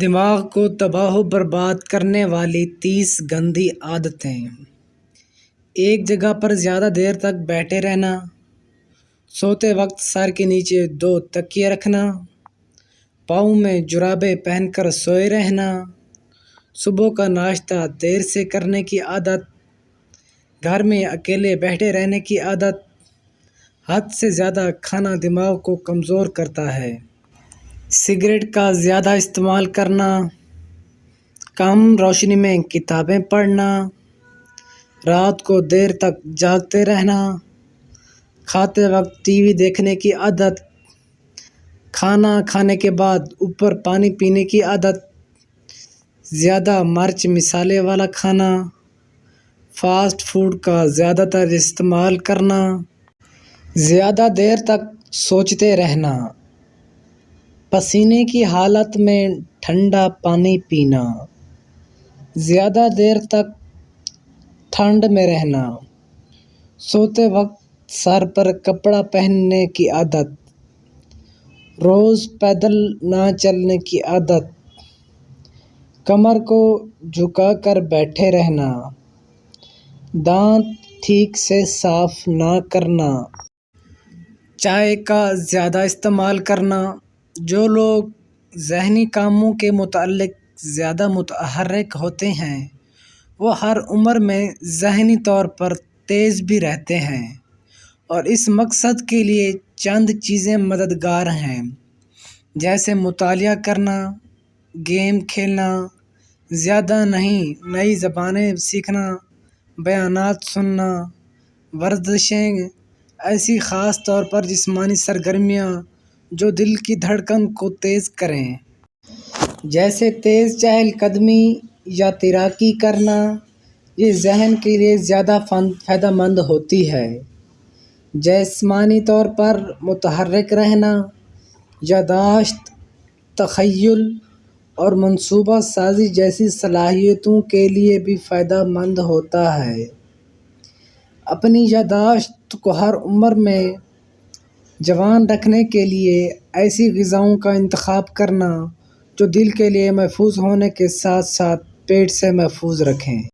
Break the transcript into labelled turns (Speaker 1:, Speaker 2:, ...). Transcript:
Speaker 1: دماغ کو تباہ و برباد کرنے والی 30 گندی عادتیں۔ ایک جگہ پر زیادہ دیر تک بیٹھے رہنا، سوتے وقت سر کے نیچے 2 تکیے رکھنا، پاؤں میں جرابیں پہن کر سوئے رہنا، صبح کا ناشتہ دیر سے کرنے کی عادت، گھر میں اکیلے بیٹھے رہنے کی عادت۔ حد سے زیادہ کھانا دماغ کو کمزور کرتا ہے۔ سگریٹ کا زیادہ استعمال کرنا، کم روشنی میں کتابیں پڑھنا، رات کو دیر تک جاگتے رہنا، کھاتے وقت ٹی وی دیکھنے کی عادت، کھانا کھانے کے بعد اوپر پانی پینے کی عادت، زیادہ مرچ مسالے والا کھانا، فاسٹ فوڈ کا زیادہ تر استعمال کرنا، زیادہ دیر تک سوچتے رہنا، پسینے کی حالت میں ٹھنڈا پانی پینا، زیادہ دیر تک ٹھنڈ میں رہنا، سوتے وقت سر پر کپڑا پہننے کی عادت، روز پیدل نہ چلنے کی عادت، کمر کو جھکا کر بیٹھے رہنا، دانت ٹھیک سے صاف نہ کرنا، چائے کا زیادہ استعمال کرنا۔ جو لوگ ذہنی کاموں کے متعلق زیادہ متحرک ہوتے ہیں وہ ہر عمر میں ذہنی طور پر تیز بھی رہتے ہیں، اور اس مقصد کے لیے چند چیزیں مددگار ہیں، جیسے مطالعہ کرنا، گیم کھیلنا، زیادہ نئی زبانیں سیکھنا، بیانات سننا، ورزشیں، ایسی خاص طور پر جسمانی سرگرمیاں جو دل کی دھڑکن کو تیز کریں، جیسے تیز چہل قدمی یا تیراکی کرنا، یہ ذہن کے لیے زیادہ فائدہ مند ہوتی ہے۔ جسمانی طور پر متحرک رہنا یادداشت، تخیل اور منصوبہ سازی جیسی صلاحیتوں کے لیے بھی فائدہ مند ہوتا ہے۔ اپنی یادداشت کو ہر عمر میں جوان رکھنے کے لیے ایسی غذاؤں کا انتخاب کرنا جو دل کے لیے محفوظ ہونے کے ساتھ ساتھ پیٹ سے محفوظ رکھیں۔